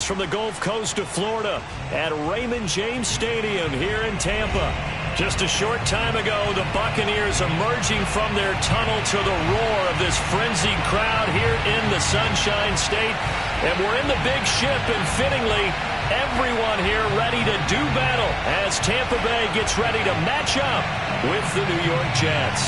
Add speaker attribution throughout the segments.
Speaker 1: from the Gulf Coast of Florida at Raymond James Stadium here in Tampa. Just a short time ago, the Buccaneers emerging from their tunnel to the roar of this frenzied crowd here in the Sunshine State. And we're in the big ship, and fittingly, everyone here ready to do battle as Tampa Bay gets ready to match up with the New York Jets.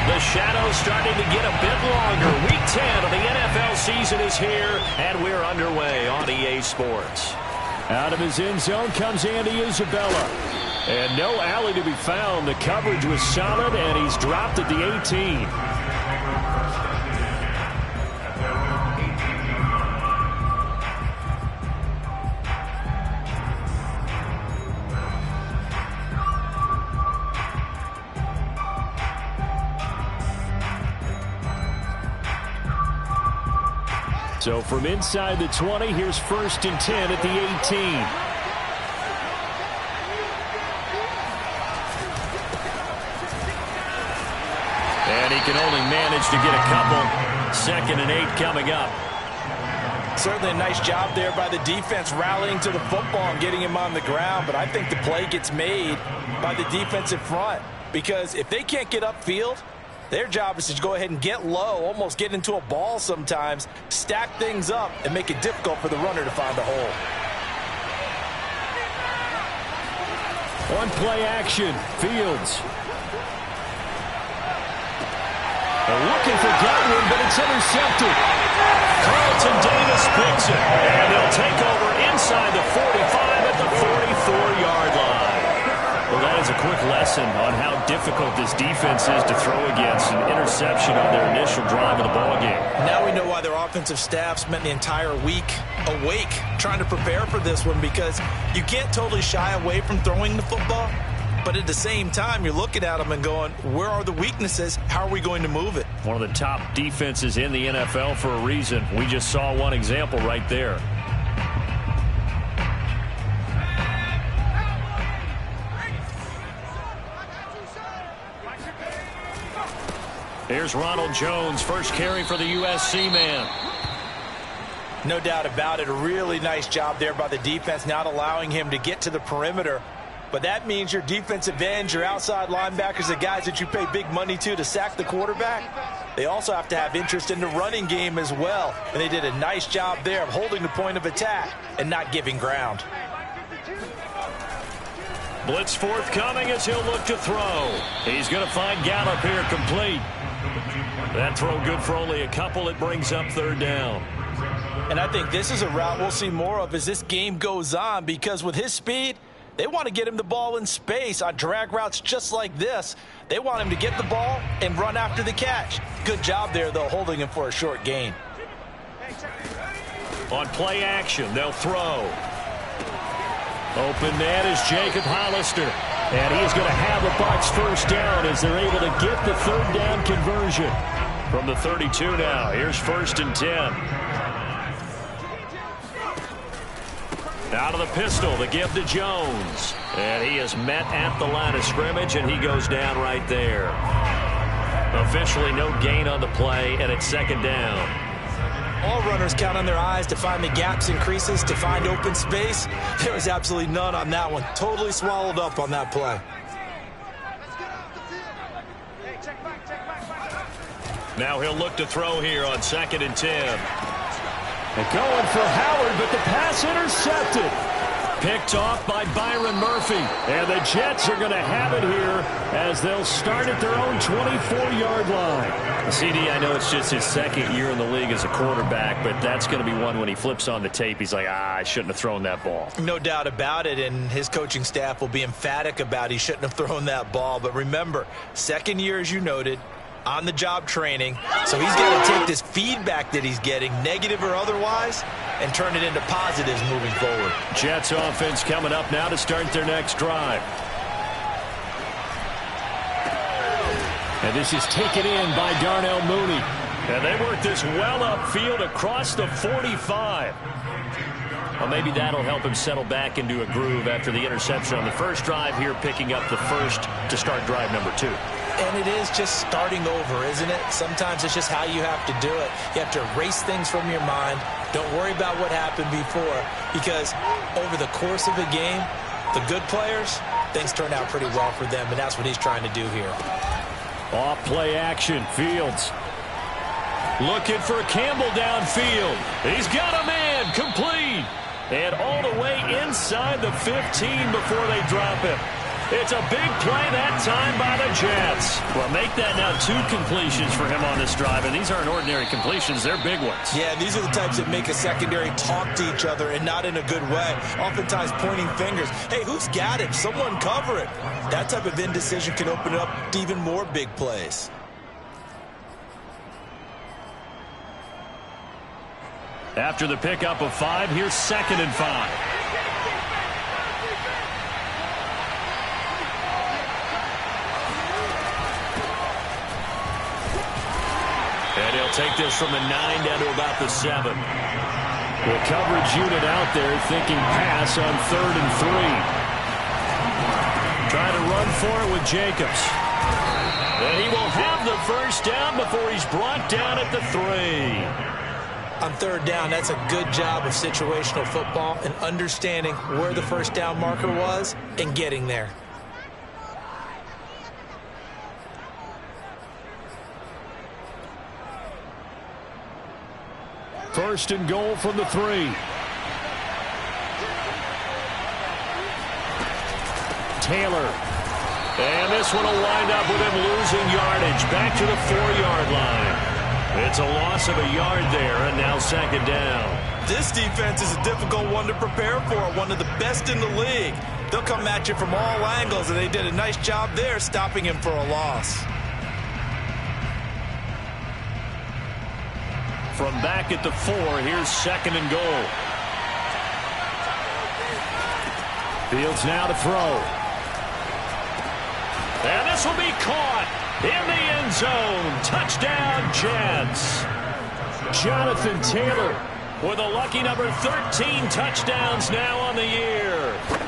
Speaker 1: The shadow's starting to get a bit longer. Week 10 of the NFL season is here, and we're underway on EA Sports. Out of his end zone comes Andy Isabella. And no alley to be found. The coverage was solid, and he's dropped at the 18. So from inside the 20, here's 1st and 10 at the 18. And he can only manage to get a couple. 2nd and 8 coming up.
Speaker 2: Certainly a nice job there by the defense rallying to the football and getting him on the ground. But I think the play gets made by the defensive front. Because if they can't get upfield, their job is to go ahead and get low, almost get into a ball sometimes, stack things up, and make it difficult for the runner to find a hole.
Speaker 1: On play action, Fields. They're looking for Godwin, but it's intercepted. Carlton Davis picks it, and they'll take over inside the 45 at the 44-yard line. Well, that is a quick lesson on how difficult this defense is to throw against. An interception on their initial drive of the ballgame.
Speaker 2: Now we know why their offensive staff spent the entire week awake trying to prepare for this one, because you can't totally shy away from throwing the football, but at the same time, you're looking at them and going, where are the weaknesses? How are we going to move it?
Speaker 1: One of the top defenses in the NFL for a reason. We just saw one example right there. Here's Ronald Jones, first carry for the USC man.
Speaker 2: No doubt about it. A really nice job there by the defense, not allowing him to get to the perimeter. But that means your defensive ends, your outside linebackers, the guys that you pay big money to sack the quarterback, they also have to have interest in the running game as well. And they did a nice job there of holding the point of attack and not giving ground.
Speaker 1: Blitz forthcoming as he'll look to throw. He's going to find Gallup here complete. That throw good for only a couple. It brings up 3rd down.
Speaker 2: And I think this is a route we'll see more of as this game goes on, because with his speed, they want to get him the ball in space on drag routes just like this. They want him to get the ball and run after the catch. Good job there, though, holding him for a short gain.
Speaker 1: On play action, they'll throw. Open net is Jacob Hollister. And he's going to have a Bucs 1st down as they're able to get the 3rd down conversion. From the 32 now, here's 1st and 10. Out of the pistol, the give to Jones. And he is met at the line of scrimmage, and he goes down right there. Officially no gain on the play, and it's 2nd down.
Speaker 2: All runners count on their eyes to find the gaps and creases, to find open space. There was absolutely none on that one. Totally swallowed up on that play.
Speaker 1: Now he'll look to throw here on 2nd and 10. And going for Howard, but the pass intercepted. Picked off by Byron Murphy. And the Jets are going to have it here as they'll start at their own 24-yard line. CD, I know it's just his 2nd year in the league as a quarterback, but that's going to be one when he flips on the tape, he's like, I shouldn't have thrown that ball.
Speaker 2: No doubt about it, and his coaching staff will be emphatic about he shouldn't have thrown that ball. But remember, 2nd year, as you noted, on-the-job training. So he's got to take this feedback that he's getting, negative or otherwise, and turn it into positives moving forward.
Speaker 1: Jets offense coming up now to start their next drive. And this is taken in by Darnell Mooney. And they work this well upfield across the 45. Well, maybe that'll help him settle back into a groove after the interception on the first drive here, picking up the first to start drive number 2.
Speaker 2: And it is just starting over, isn't it? Sometimes it's just how you have to do it. You have to erase things from your mind. Don't worry about what happened before, because over the course of a game, the good players, things turn out pretty well for them, and that's what he's trying to do here.
Speaker 1: Off play action, Fields. Looking for Campbell downfield. He's got a man, complete. And all the way inside the 15 before they drop him. It's a big play that time by the Jets. Well, make that now 2 completions for him on this drive, and these aren't ordinary completions. They're big ones.
Speaker 2: Yeah, these are the types that make a secondary talk to each other, and not in a good way. Oftentimes pointing fingers. Hey, who's got it? Someone cover it. That type of indecision can open up to even more big plays.
Speaker 1: After the pickup of 5, here's 2nd and 5. And he'll take this from the 9 down to about the 7. The coverage unit out there thinking pass on 3rd and 3. Trying to run for it with Jacobs. And he will have the first down before he's brought down at the 3.
Speaker 2: On 3rd down, that's a good job of situational football and understanding where the first down marker was and getting there.
Speaker 1: First and goal from the 3. Taylor. And this one will wind up with him losing yardage back to the 4-yard line. It's a loss of a yard there, and now 2nd down.
Speaker 2: This defense is a difficult one to prepare for, one of the best in the league. They'll come at you from all angles, and they did a nice job there stopping him for a loss.
Speaker 1: From back at the 4, here's 2nd and goal. Fields now to throw. And this will be caught in the end zone. Touchdown, Jets. Jonathan Taylor with a lucky number 13 touchdowns now on the year.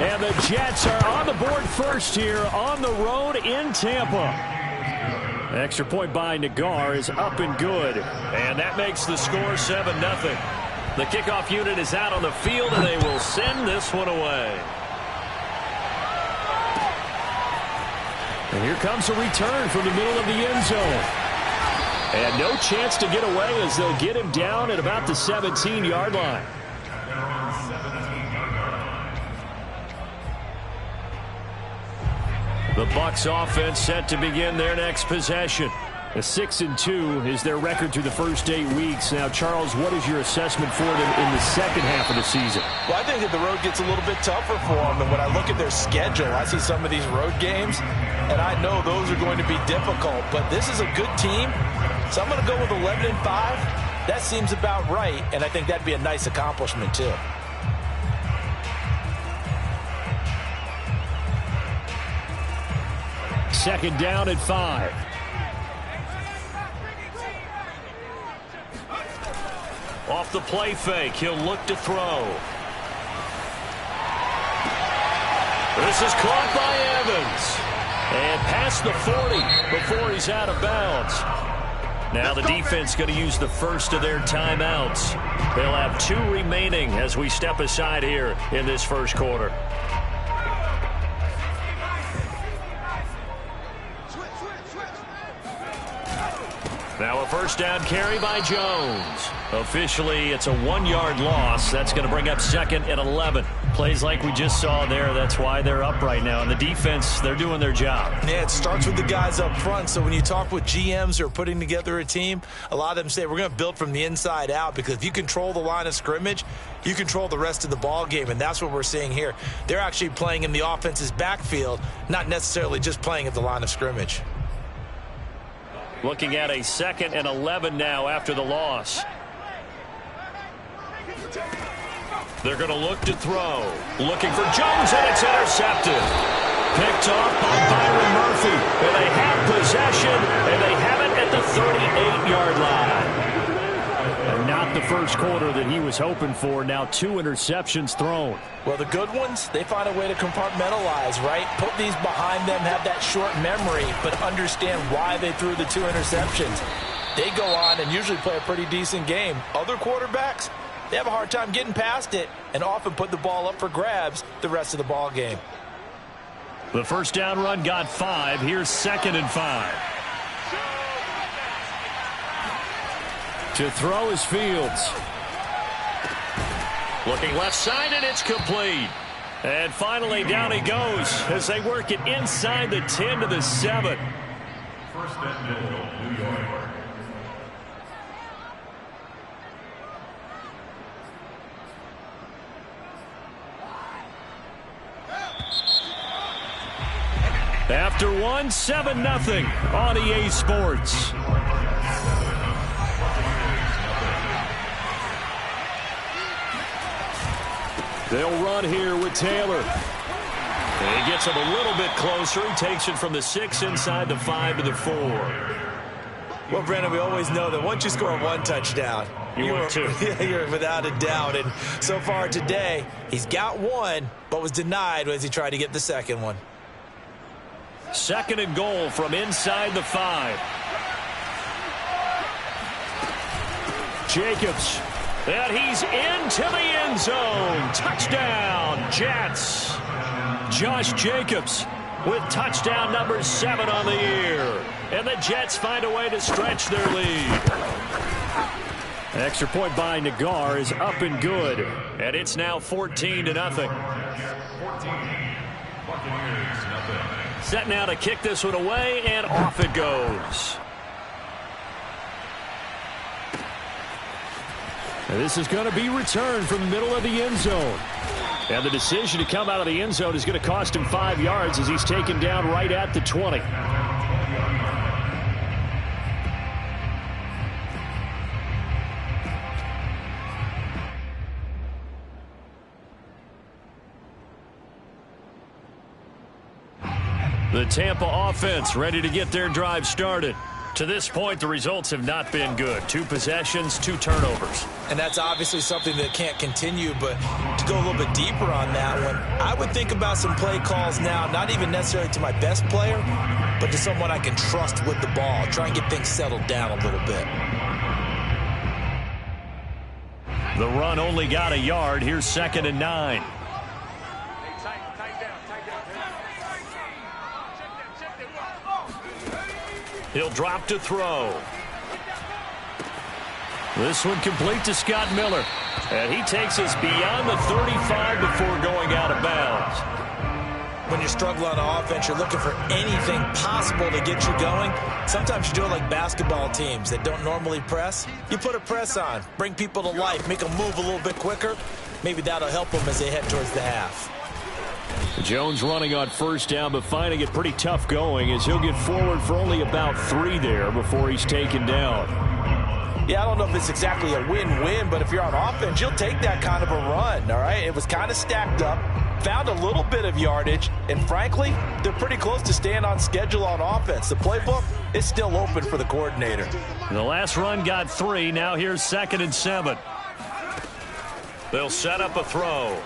Speaker 1: And the Jets are on the board first here on the road in Tampa. Extra point by Nagar is up and good. And that makes the score 7-0. The kickoff unit is out on the field, and they will send this one away. And here comes a return from the middle of the end zone. And no chance to get away as they'll get him down at about the 17-yard line. The Bucs offense set to begin their next possession. A 6-2 is their record through the first 8 weeks. Now, Charles, what is your assessment for them in the second half of the season?
Speaker 2: Well, I think that the road gets a little bit tougher for them. And when I look at their schedule, I see some of these road games, and I know those are going to be difficult. But this is a good team, so I'm going to go with 11-5. That seems about right, and I think that'd be a nice accomplishment, too.
Speaker 1: Second down at 5. Off the play fake, he'll look to throw. This is caught by Evans. And past the 40 before he's out of bounds. Now the defense going to use the first of their timeouts. They'll have 2 remaining as we step aside here in this first quarter. Now a first down carry by Jones. Officially, it's a 1-yard loss. That's going to bring up 2nd and 11. Plays like we just saw there. That's why they're up right now. And the defense, they're doing their job.
Speaker 2: Yeah, it starts with the guys up front. So when you talk with GMs who are putting together a team, a lot of them say we're going to build from the inside out, because if you control the line of scrimmage, you control the rest of the ball game. And that's what we're seeing here. They're actually playing in the offense's backfield, not necessarily just playing at the line of scrimmage.
Speaker 1: Looking at a 2nd and 11 now after the loss. They're going to look to throw. Looking for Jones, and it's intercepted. Picked off by Byron Murphy. And they have possession, and they have it at the 38-yard line. And not the first quarter that he was hoping for. Now 2 interceptions thrown.
Speaker 2: Well, the good ones, they find a way to compartmentalize, right? Put these behind them, have that short memory, but understand why they threw the 2 interceptions. They go on and usually play a pretty decent game. Other quarterbacks, they have a hard time getting past it and often put the ball up for grabs the rest of the ball game.
Speaker 1: The first down run got 5. Here's 2nd and 5. To throw is Fields. Looking left side, and it's complete. And finally, down he goes as they work it inside the 10 to the 7.
Speaker 3: First and goal, New York.
Speaker 1: After 1, 7-0 on EA Sports. They'll run here with Taylor. And he gets him a little bit closer. He takes it from the 6 inside the 5 to the 4.
Speaker 2: Well, Brandon, we always know that once you score 1 touchdown,
Speaker 1: you're
Speaker 2: without a doubt. And so far today, he's got 1, but was denied as he tried to get the second one.
Speaker 1: 2nd and goal from inside the 5. Jacobs. And he's into the end zone. Touchdown, Jets. Josh Jacobs with touchdown number 7 on the year. And the Jets find a way to stretch their lead. An extra point by Nagar is up and good. And it's now 14-0.
Speaker 3: 14. Buccaneers, nothing.
Speaker 1: Set now to kick this one away, and off it goes. And this is going to be returned from the middle of the end zone. And the decision to come out of the end zone is going to cost him 5 yards as he's taken down right at the 20. The Tampa offense ready to get their drive started. To this point, the results have not been good. 2 possessions, 2 turnovers.
Speaker 2: And that's obviously something that can't continue, but to go a little bit deeper on that one, I would think about some play calls now, not even necessarily to my best player, but to someone I can trust with the ball. Try and get things settled down a little bit.
Speaker 1: The run only got a yard. Here's 2nd and 9. He'll drop to throw. This one complete to Scott Miller. And he takes us beyond the 35 before going out of bounds.
Speaker 2: When you struggle on offense, you're looking for anything possible to get you going. Sometimes you do it like basketball teams that don't normally press. You put a press on, bring people to life, make them move a little bit quicker. Maybe that'll help them as they head towards the half.
Speaker 1: Jones running on first down, but finding it pretty tough going as he'll get forward for only about 3 there before he's taken down.
Speaker 2: Yeah, I don't know if it's exactly a win-win, but if you're on offense, you'll take that kind of a run, all right? It was kind of stacked up, found a little bit of yardage, and frankly, they're pretty close to staying on schedule on offense. The playbook is still open for the coordinator.
Speaker 1: The last run got 3. Now here's 2nd and 7. They'll set up a throw.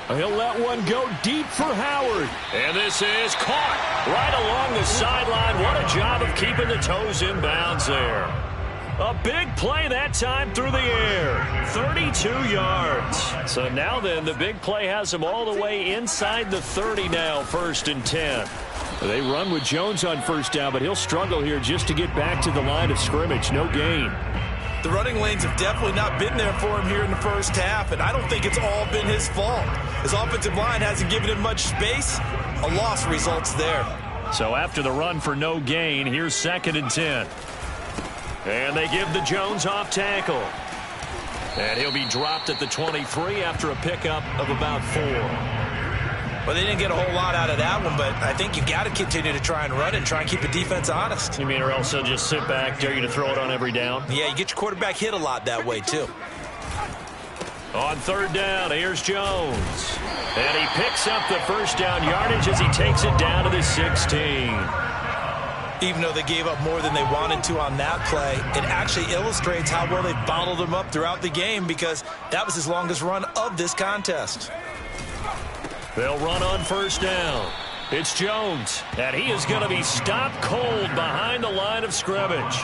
Speaker 1: He'll let one go deep for Howard. And this is caught right along the sideline. What a job of keeping the toes in bounds there. A big play that time through the air. 32 yards. So now then, the big play has him all the way inside the 30 now, 1st and 10. They run with Jones on first down, but he'll struggle here just to get back to the line of scrimmage. No gain.
Speaker 2: The running lanes have definitely not been there for him here in the first half, and I don't think it's all been his fault. His offensive line hasn't given him much space. A loss results there.
Speaker 1: So after the run for no gain, here's 2nd and 10. And they give the Jones off tackle. And he'll be dropped at the 23 after a pickup of about 4.
Speaker 2: Well, they didn't get a whole lot out of that one, but I think you've got to continue to try and run and try and keep the defense honest.
Speaker 1: You mean or else they'll just sit back, dare you to throw it on every down?
Speaker 2: Yeah, you get your quarterback hit a lot that way, too.
Speaker 1: On 3rd down, here's Jones. And he picks up the first down yardage as he takes it down to the 16.
Speaker 2: Even though they gave up more than they wanted to on that play, it actually illustrates how well they bottled him up throughout the game, because that was his longest run of this contest.
Speaker 1: They'll run on first down. It's Jones, and he is going to be stopped cold behind the line of scrimmage.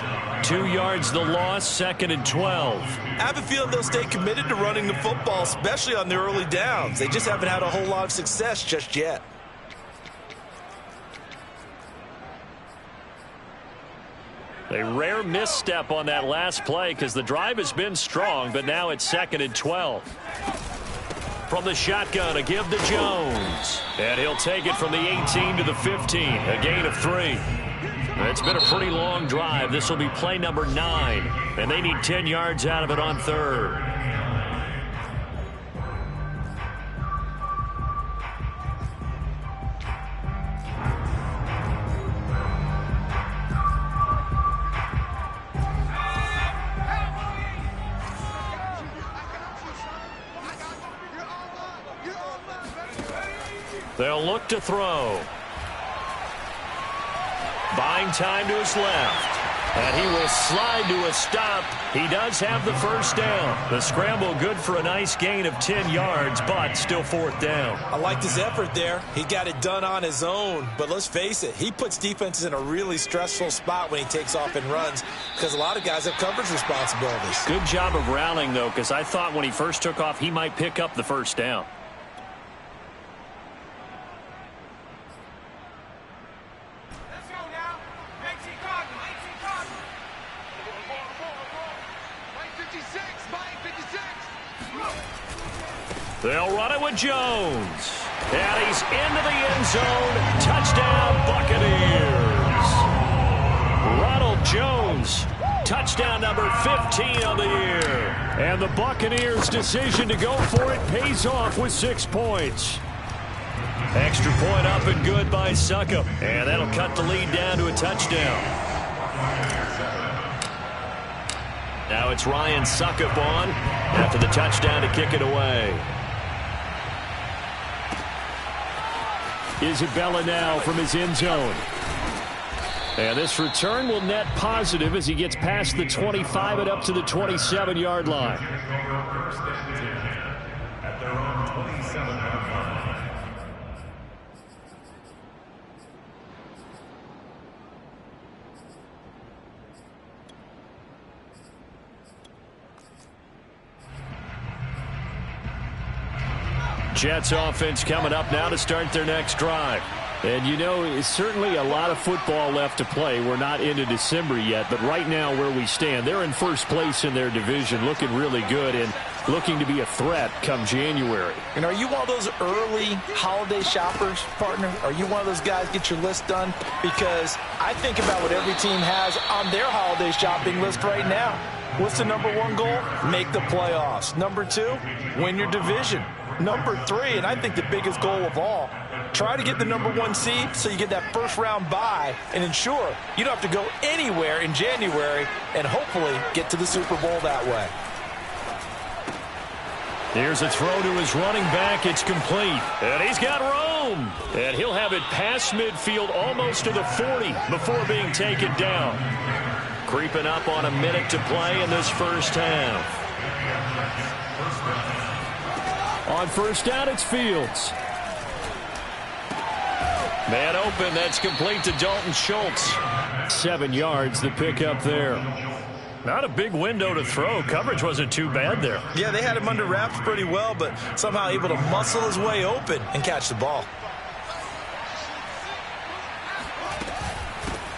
Speaker 1: 2 yards the loss, 2nd and 12.
Speaker 2: I have a feeling they'll stay committed to running the football, especially on the early downs. They just haven't had a whole lot of success just yet.
Speaker 1: A rare misstep on that last play because the drive has been strong, but now it's 2nd and 12. From the shotgun, a give to Jones. And he'll take it from the 18 to the 15, a gain of 3. It's been a pretty long drive. This will be play number 9, and they need 10 yards out of it on 3rd. They'll look to throw. Buying time to his left. And he will slide to a stop. He does have the first down. The scramble good for a nice gain of 10 yards, but still 4th down.
Speaker 2: I liked his effort there. He got it done on his own. But let's face it, he puts defenses in a really stressful spot when he takes off and runs, because a lot of guys have coverage responsibilities.
Speaker 1: Good job of rallying, though, because I thought when he first took off, he might pick up the first down. They'll run it with Jones. And he's into the end zone. Touchdown, Buccaneers. Ronald Jones. Touchdown number 15 on the year. And the Buccaneers' decision to go for it pays off with 6 points. Extra point up and good by Succop. And that'll cut the lead down to a touchdown. Now it's Ryan Succop on after the touchdown to kick it away. Isabella now from his end zone. And this return will net positive as he gets past the 25 and up to the 27-yard line.
Speaker 3: At their own 27-yard line.
Speaker 1: Jets offense coming up now to start their next drive. And, you know, it's certainly a lot of football left to play. We're not into December yet, but right now where we stand, they're in first place in their division, looking really good and looking to be a threat come January.
Speaker 2: And are you one of those early holiday shoppers, partner? Are you one of those guys get your list done? Because I think about what every team has on their holiday shopping list right now. What's the number 1 goal? Make the playoffs. Number 2, win your division. Number 3, and I think the biggest goal of all, try to get the number 1 seed so you get that first round bye and ensure you don't have to go anywhere in January and hopefully get to the Super Bowl that way.
Speaker 1: Here's a throw to his running back. It's complete. And he's got room. And he'll have it past midfield almost to the 40 before being taken down. Creeping up on a minute to play in this first half. On first down, it's Fields. Man open, that's complete to Dalton Schultz. 7 yards, the pickup there. Not a big window to throw. Coverage wasn't too bad there.
Speaker 2: Yeah, they had him under wraps pretty well, but somehow able to muscle his way open and catch the ball.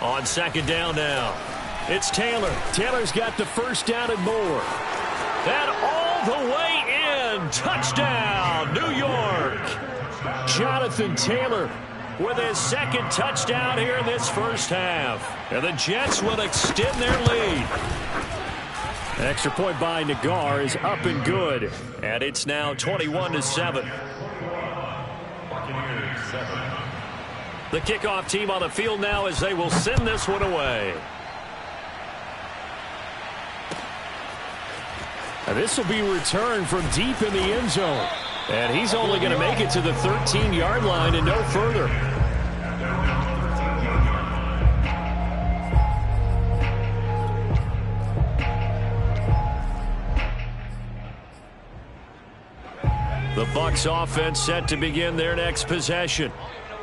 Speaker 1: On second down now, it's Taylor. Taylor's got the first down and more. And all the way in. Touchdown, New York. Jonathan Taylor with his 2nd touchdown here in this first half. And the Jets will extend their lead. Extra point by Nagar is up and good. And it's now 21-7. The kickoff team on the field now as they will send this one away. And this will be returned from deep in the end zone. And he's only going to make it to the 13-yard line and no further. The Bucs offense set to begin their next possession.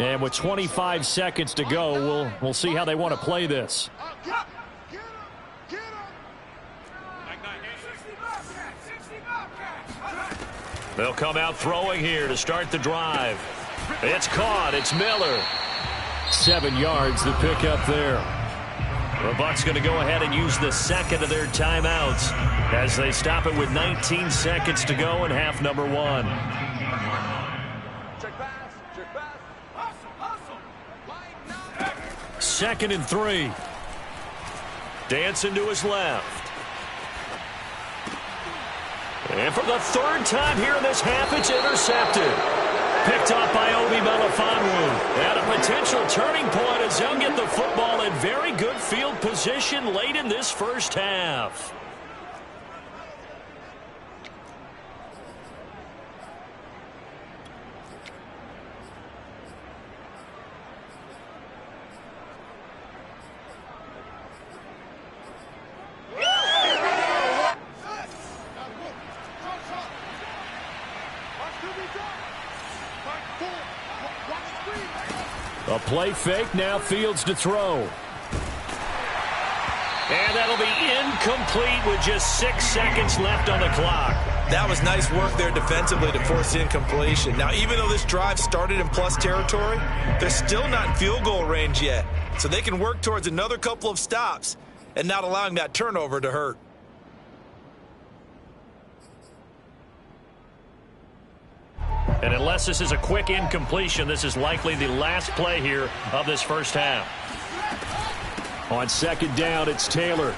Speaker 1: And with 25 seconds to go, we'll see how they want to play this. They'll come out throwing here to start the drive. It's caught. It's Miller. 7 yards the pick up there. The Bucs going to go ahead and use the second of their timeouts as they stop it with 19 seconds to go in half number 1. Second and 3. Dancing to his left. And for the third time here in this half, it's intercepted. Picked off by Obi Melifonwu. At a potential turning point as they'll get the football in very good field position late in this first half. A play fake, now Fields to throw. And that'll be incomplete with just 6 seconds left on the clock.
Speaker 2: That was nice work there defensively to force the incompletion. Now, even though this drive started in plus territory, they're still not in field goal range yet. So they can work towards another couple of stops and not allowing that turnover to hurt.
Speaker 1: And unless this is a quick incompletion, this is likely the last play here of this first half. On second down, it's Taylor.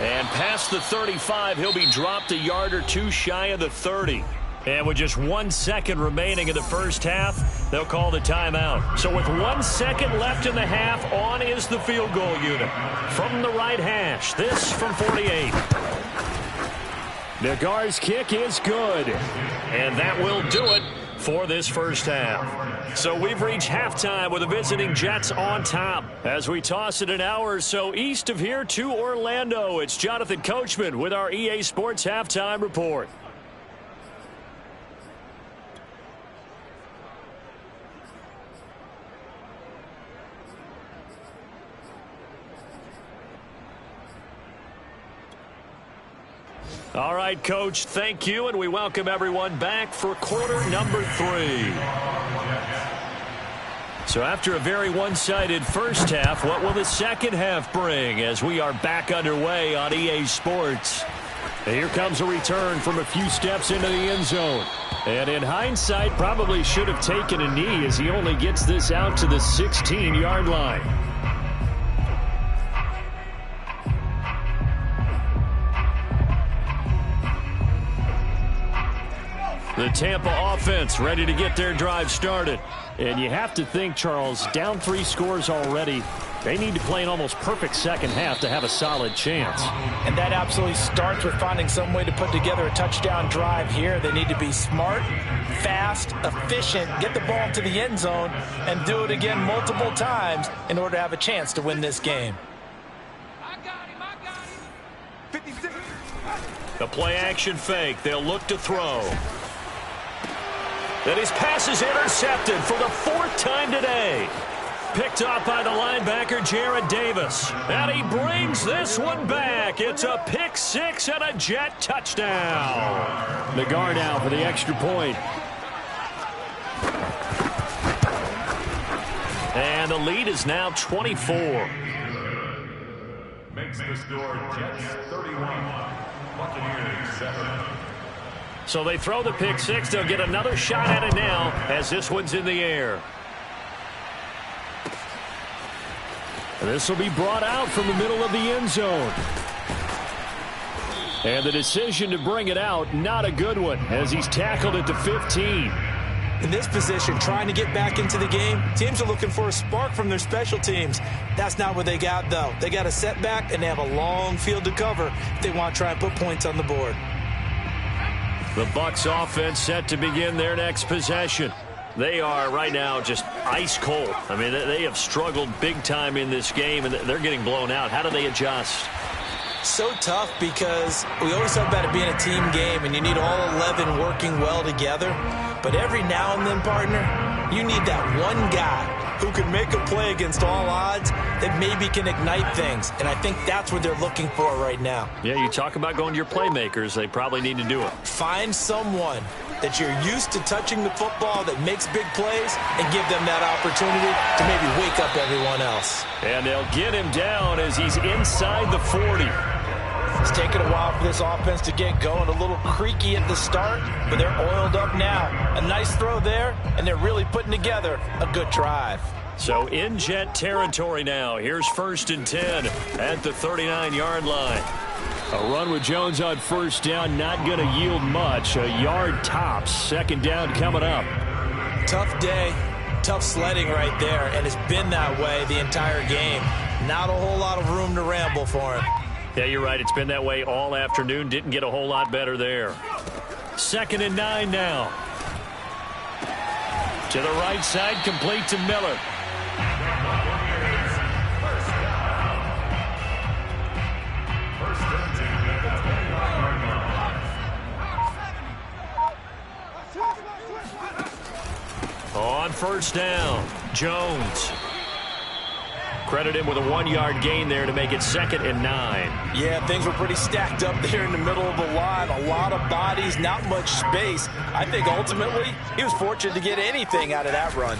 Speaker 1: And past the 35, he'll be dropped a yard or two shy of the 30. And with just 1 second remaining in the first half, they'll call the timeout. So with 1 second left in the half, on is the field goal unit. From the right hash, this from 48. Nagar's kick is good. And that will do it for this first half. So we've reached halftime with the visiting Jets on top. As we toss it an hour or so east of here to Orlando, it's Jonathan Coachman with our EA Sports Halftime Report. All right, Coach, thank you, and we welcome everyone back for quarter number 3. So after a very one-sided first half, what will the second half bring as we are back underway on EA Sports? And here comes a return from a few steps into the end zone. And in hindsight, probably should have taken a knee as he only gets this out to the 16-yard line. The Tampa offense ready to get their drive started. And you have to think, Charles, down 3 scores already. They need to play an almost perfect second half to have a solid chance.
Speaker 2: And that absolutely starts with finding some way to put together a touchdown drive here. They need to be smart, fast, efficient, get the ball to the end zone, and do it again multiple times in order to have a chance to win this game.
Speaker 1: The play action fake. They'll look to throw. And his pass is intercepted for the 4th time today. Picked off by the linebacker, Jared Davis. And he brings this one back. It's a pick 6 and a Jet touchdown. Nagar now for the extra point. And the lead is now 24.
Speaker 3: Makes the score Jets 31, Buccaneers 7.
Speaker 1: So they throw the pick 6. They'll get another shot at it now as this one's in the air. This will be brought out from the middle of the end zone. And the decision to bring it out, not a good one, as he's tackled at the 15.
Speaker 2: In this position, trying to get back into the game, teams are looking for a spark from their special teams. That's not what they got, though. They got a setback, and they have a long field to cover if they want to try and put points on the board.
Speaker 1: The Bucs offense set to begin their next possession. They are right now just ice cold. I mean, they have struggled big time in this game, and they're getting blown out. How do they adjust?
Speaker 2: So tough because we always talk about it being a team game and you need all 11 working well together. But every now and then, partner, you need that one guy who can make a play against all odds that maybe can ignite things. And I think that's what they're looking for right now.
Speaker 1: Yeah, you talk about going to your playmakers. They probably need to do it.
Speaker 2: Find someone that you're used to touching the football that makes big plays and give them that opportunity to maybe wake up everyone else.
Speaker 1: And they'll get him down as he's inside the 40.
Speaker 2: It's taken a while for this offense to get going. A little creaky at the start, but they're oiled up now. A nice throw there, and they're really putting together a good drive.
Speaker 1: So in Jet territory now. Here's 1st and 10 at the 39-yard line. A run with Jones on 1st down, not going to yield much. A yard tops. 2nd down coming up.
Speaker 2: Tough day, tough sledding right there, and it's been that way the entire game. Not a whole lot of room to ramble for him.
Speaker 1: Yeah, you're right. It's been that way all afternoon. Didn't get a whole lot better there. 2nd and 9 now. To the right side, complete to Miller. On 1st down, Jones. Credit him with a 1-yard gain there to make it 2nd and 9.
Speaker 2: Yeah, things were pretty stacked up there in the middle of the line. A lot of bodies, not much space. I think ultimately he was fortunate to get anything out of that run.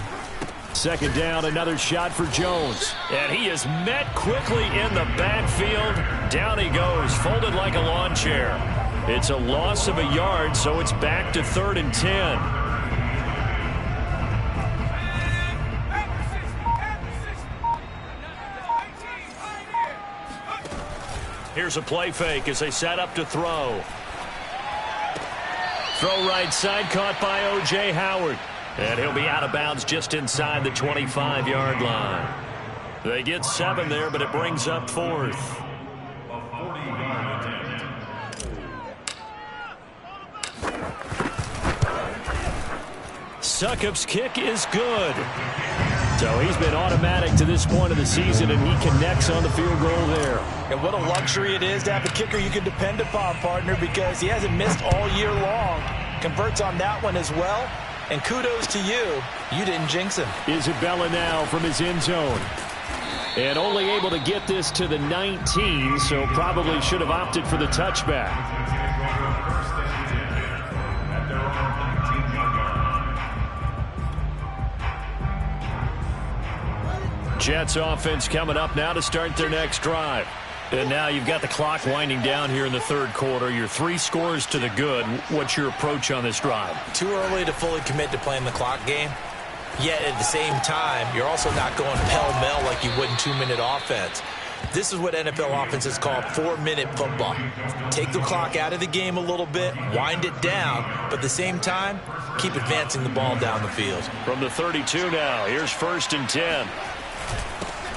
Speaker 1: 2nd down, another shot for Jones. And he is met quickly in the backfield. Down he goes, folded like a lawn chair. It's a loss of a yard, so it's back to 3rd and 10. Here's a play fake as they set up to throw. Throw right side, caught by O.J. Howard. And he'll be out of bounds just inside the 25-yard line. They get 7 there, but it brings up 4th. Succop's kick is good. So he's been automatic to this point of the season, and he connects on the field goal there.
Speaker 2: And what a luxury it is to have a kicker you can depend upon, partner, because he hasn't missed all year long. Converts on that one as well. And kudos to you. You didn't jinx him.
Speaker 1: Isabella now from his end zone. And only able to get this to the 19, so probably should have opted for the touchback. Jets offense coming up now to start their next drive. And now you've got the clock winding down here in the 3rd quarter. You're 3 scores to the good. What's your approach on this drive?
Speaker 2: Too early to fully commit to playing the clock game. Yet at the same time, you're also not going pell-mell like you would in 2-minute offense. This is what NFL offenses call 4-minute football. Take the clock out of the game a little bit, wind it down, but at the same time, keep advancing the ball down the field.
Speaker 1: From the 32 now, here's 1st and 10.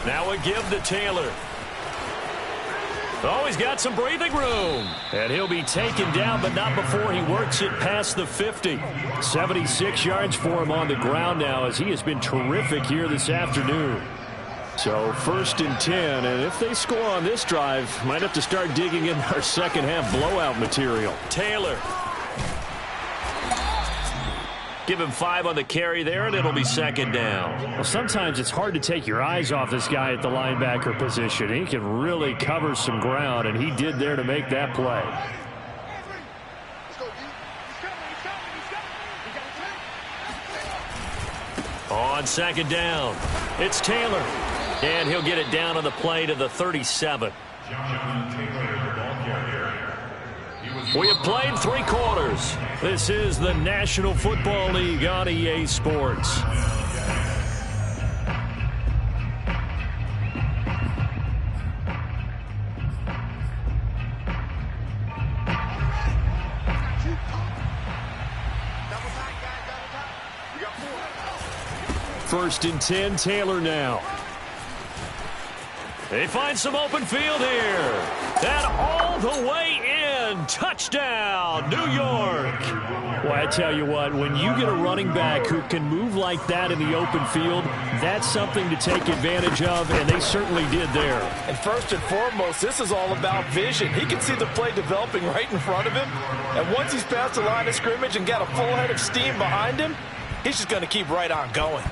Speaker 1: Now a give to Taylor. Oh, he's got some breathing room. And he'll be taken down, but not before he works it past the 50. 76 yards for him on the ground now as he has been terrific here this afternoon. So 1st and 10, and if they score on this drive, might have to start digging in our second half blowout material. Taylor. Give him 5 on the carry there, and it'll be 2nd down. Well, sometimes it's hard to take your eyes off this guy at the linebacker position. He can really cover some ground, and he did there to make that play. On 2nd down, it's Taylor. And he'll get it down on the play to the 37. We have played 3 quarters. This is the National Football League on EA Sports. First and 10, Taylor now. They find some open field here. And all the way in. Touchdown, New York. Well, I tell you what, when you get a running back who can move like that in the open field, that's something to take advantage of, and they certainly did there.
Speaker 2: And first and foremost, this is all about vision. He can see the play developing right in front of him, and once he's past the line of scrimmage and got a full head of steam behind him, he's just going to keep right on going.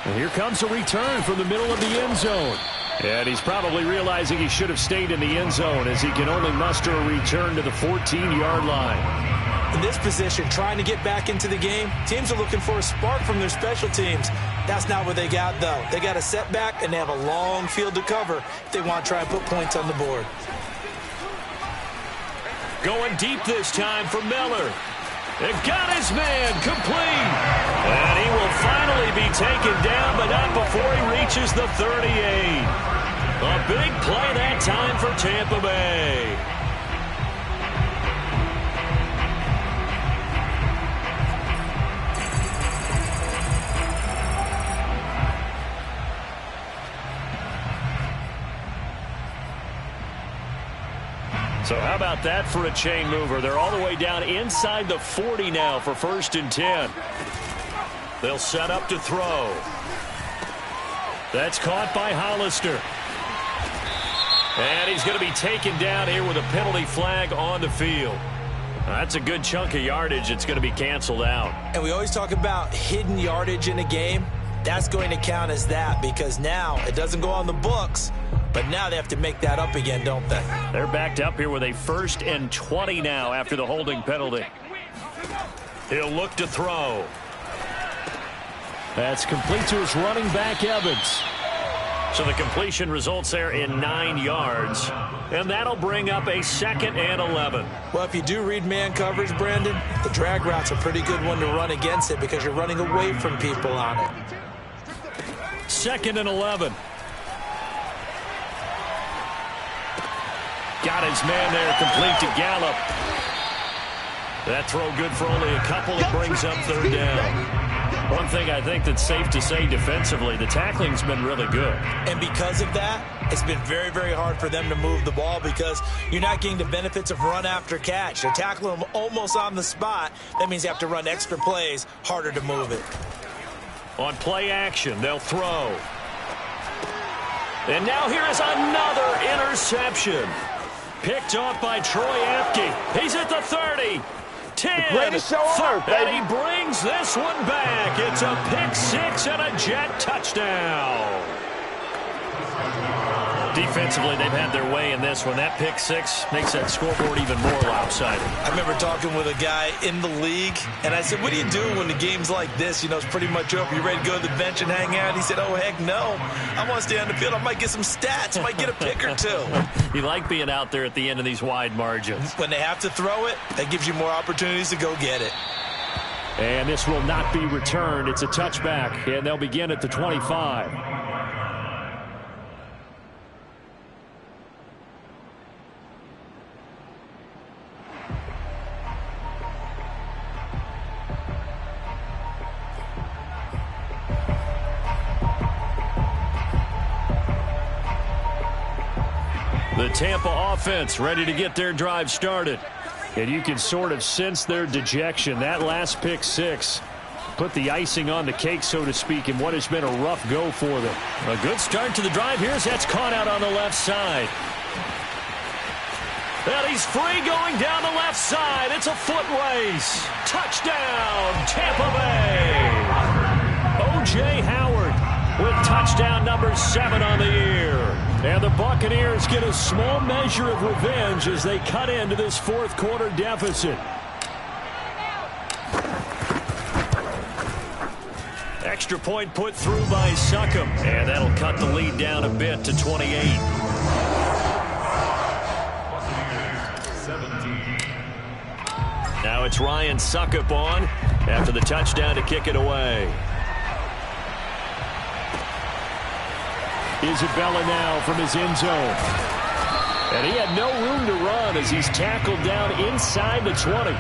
Speaker 1: And here comes a return from the middle of the end zone. And he's probably realizing he should have stayed in the end zone as he can only muster a return to the 14-yard line.
Speaker 2: In this position, trying to get back into the game, teams are looking for a spark from their special teams. That's not what they got, though. They got a setback, and they have a long field to cover if they want to try and put points on the board.
Speaker 1: Going deep this time for Miller. And got his man complete. And he will finally be taken down, but not before he reaches the 38. A big play that time for Tampa Bay. So how about that for a chain mover? They're all the way down inside the 40 now for 1st and 10. They'll set up to throw. That's caught by Hollister. And he's going to be taken down here with a penalty flag on the field. That's a good chunk of yardage. It's going to be canceled out.
Speaker 2: And we always talk about hidden yardage in a game. That's going to count as that because now it doesn't go on the books. But now they have to make that up again, don't they?
Speaker 1: They're backed up here with a 1st and 20 now after the holding penalty. He'll look to throw. That's complete to his running back, Evans. So the completion results there in 9 yards. And that'll bring up a 2nd and 11.
Speaker 2: Well, if you do read man coverage, Brandon, the drag route's a pretty good one to run against it because you're running away from people on it.
Speaker 1: 2nd and 11. Got his man there, complete to Gallup. That throw good for only a couple. It brings up 3rd down. One thing I think that's safe to say defensively, the tackling's been really good.
Speaker 2: And because of that, it's been very, very hard for them to move the ball because you're not getting the benefits of run after catch. They're tackling them almost on the spot. That means you have to run extra plays, harder to move it.
Speaker 1: On play action, they'll throw. And now here is another interception. Picked off by Troy Apke. He's at the 30. 10.
Speaker 4: Greatest show on earth, baby.
Speaker 1: And he brings this one back. It's a pick 6 and a Jet touchdown. Defensively, they've had their way in this one. That pick 6 makes that scoreboard even more lopsided.
Speaker 2: I remember talking with a guy in the league, and I said, what do you do when the game's like this? You know, it's pretty much over. You ready to go to the bench and hang out? He said, oh, heck no. I want to stay on the field. I might get some stats. I might get a pick or two.
Speaker 1: You like being out there at the end of these wide margins.
Speaker 2: When they have to throw it, that gives you more opportunities to go get it.
Speaker 1: And this will not be returned. It's a touchback, and they'll begin at the 25. The Tampa offense ready to get their drive started. And you can sort of sense their dejection. That last pick 6 put the icing on the cake, so to speak, in what has been a rough go for them. A good start to the drive. Here's that's caught out on the left side. And he's free going down the left side. It's a foot race. Touchdown, Tampa Bay. O.J. Howard with touchdown number 7 on the year. And the Buccaneers get a small measure of revenge as they cut into this 4th quarter deficit. Extra point put through by Succop. And that'll cut the lead down a bit to 28. Now it's Ryan Succop on after the touchdown to kick it away. Isabella now from his end zone. And he had no room to run as he's tackled down inside the 20.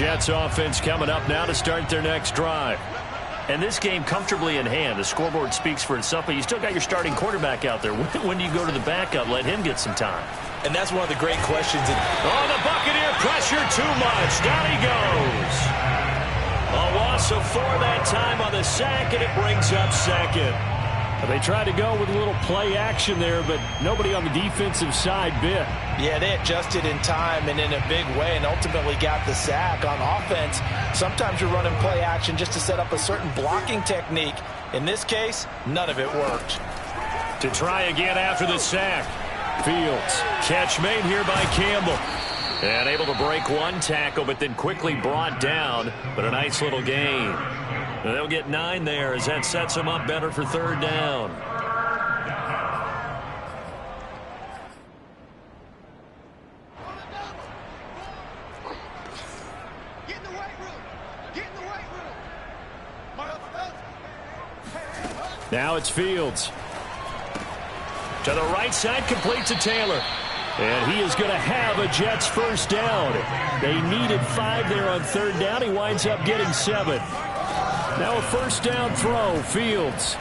Speaker 1: Jets offense coming up now to start their next drive.
Speaker 4: And this game comfortably in hand. The scoreboard speaks for itself, but you still got your starting quarterback out there. When do you go to the backup? Let him get some time.
Speaker 2: And that's one of the great questions.
Speaker 1: Oh, the Buccaneer pressure too much. Down he goes. A loss of 4 that time on the sack, and it brings up second. They tried to go with a little play action there, but nobody on the defensive side bit.
Speaker 2: Yeah, they adjusted in time and in a big way and ultimately got the sack. On offense, sometimes you're running play action just to set up a certain blocking technique. In this case, none of it worked.
Speaker 1: To try again after the sack. Fields. Catch made here by Campbell. And able to break one tackle, but then quickly brought down. But a nice little gain. They'll get 9 there as that sets them up better for third down. Now it's Fields. To the right side, complete to Taylor. And he is going to have a Jets first down. They needed 5 there on third down. He winds up getting 7. Now a first down throw, Fields.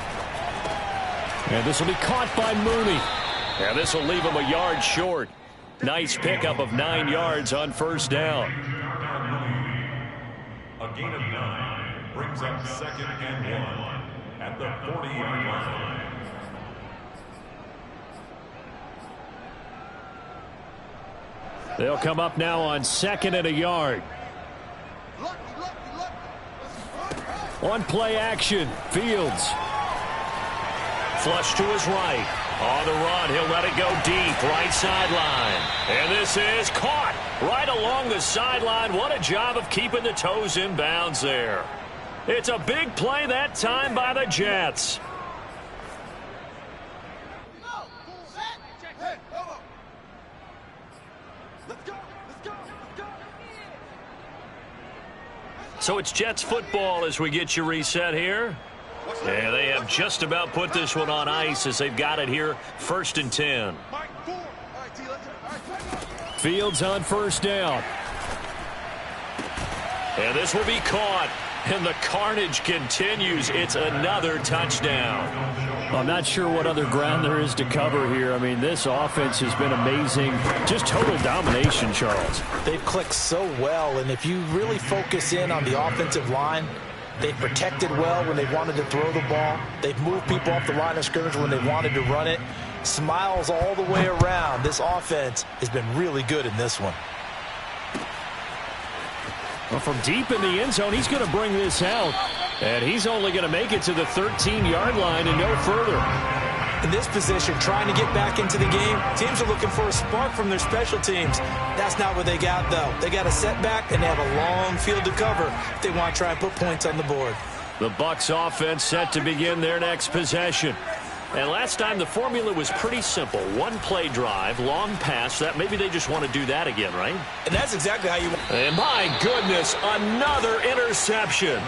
Speaker 1: And this will be caught by Mooney. And this will leave him a yard short. Nice pickup of 9 yards on first down.
Speaker 3: A gain of 9 brings up 2nd and 1 at the 40-yard line.
Speaker 1: They'll come up now on 2nd and a yard. On play action, Fields. Flush to his right. On the run, he'll let it go deep, right sideline. And this is caught right along the sideline. What a job of keeping the toes in bounds there. It's a big play that time by the Jets. So it's Jets football as we get you reset here. And they have just about put this one on ice as they've got it here, 1st and 10. Fields on first down. And this will be caught. And the carnage continues. It's another touchdown. I'm not sure what other ground there is to cover here. I mean, this offense has been amazing. Just total domination, Charles.
Speaker 2: They've clicked so well, and if you really focus in on the offensive line, they've protected well when they wanted to throw the ball. They've moved people off the line of scrimmage when they wanted to run it. Smiles all the way around. This offense has been really good in this one.
Speaker 1: Well, from deep in the end zone, he's going to bring this out. And he's only going to make it to the 13-yard line and no further.
Speaker 2: In this position, trying to get back into the game, teams are looking for a spark from their special teams. That's not what they got, though. They got a setback, and they have a long field to cover if they want to try and put points on the board.
Speaker 1: The Bucs offense set to begin their next possession. And last time the formula was pretty simple. One play drive, long pass. That maybe they just want to do that again, right?
Speaker 2: And that's exactly how you want.
Speaker 1: And my goodness, another interception.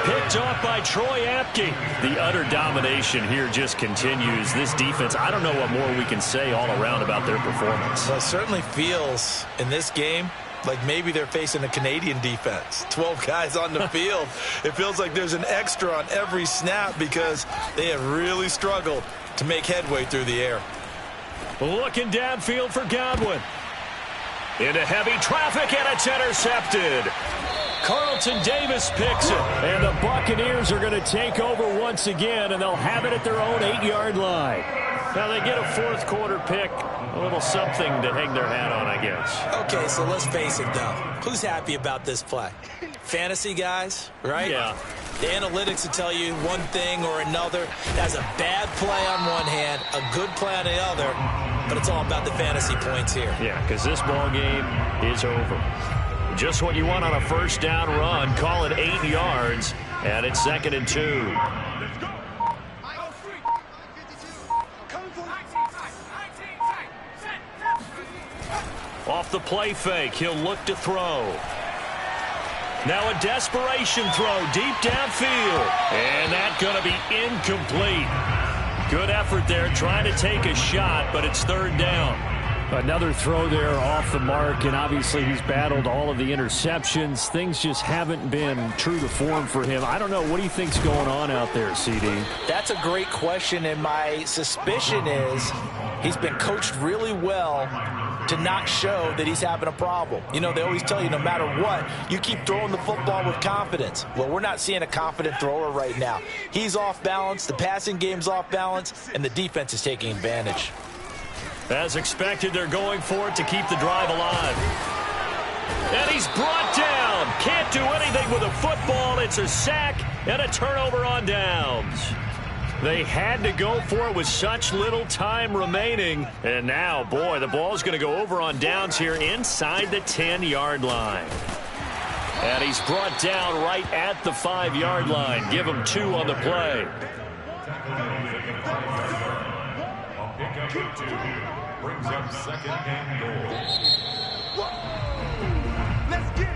Speaker 1: Picked off by Troy Apke. The utter domination here just continues. This defense, I don't know what more we can say all around about their performance.
Speaker 2: Well, it certainly feels in this game like maybe they're facing a Canadian defense. 12 guys on the field. It feels like there's an extra on every snap because they have really struggled to make headway through the air.
Speaker 1: Looking downfield for Godwin. Into heavy traffic, and it's intercepted. Carlton Davis picks it, and the Buccaneers are going to take over once again, and they'll have it at their own 8-yard line. Now they get a fourth-quarter pick, a little something to hang their hat on, I guess.
Speaker 2: Okay, so let's face it, though. Who's happy about this play? Fantasy guys, right?
Speaker 1: Yeah.
Speaker 2: The analytics will tell you one thing or another. That's a bad play on one hand, a good play on the other, but it's all about the fantasy points here.
Speaker 1: Yeah, because this ball game is over. Just what you want on a first down run. Call it 8 yards, and it's 2nd and 2. Off the play fake, he'll look to throw. Now a desperation throw deep downfield. And that's going to be incomplete. Good effort there trying to take a shot, but it's 3rd down. Another throw there off the mark, and obviously he's battled all of the interceptions. Things just haven't been true to form for him. I don't know. What do you think's going on out there, CD?
Speaker 2: That's a great question, and my suspicion is he's been coached really well to not show that he's having a problem. You know, they always tell you no matter what, you keep throwing the football with confidence. Well, we're not seeing a confident thrower right now. He's off balance, the passing game's off balance, and the defense is taking advantage.
Speaker 1: As expected, they're going for it to keep the drive alive. And he's brought down. Can't do anything with a football. It's a sack and a turnover on downs. They had to go for it with such little time remaining. And now, boy, the ball's going to go over on downs here inside the 10-yard line. And he's brought down right at the 5-yard line. Give him 2 on the play.
Speaker 3: Brings up second and goal.
Speaker 5: Let's get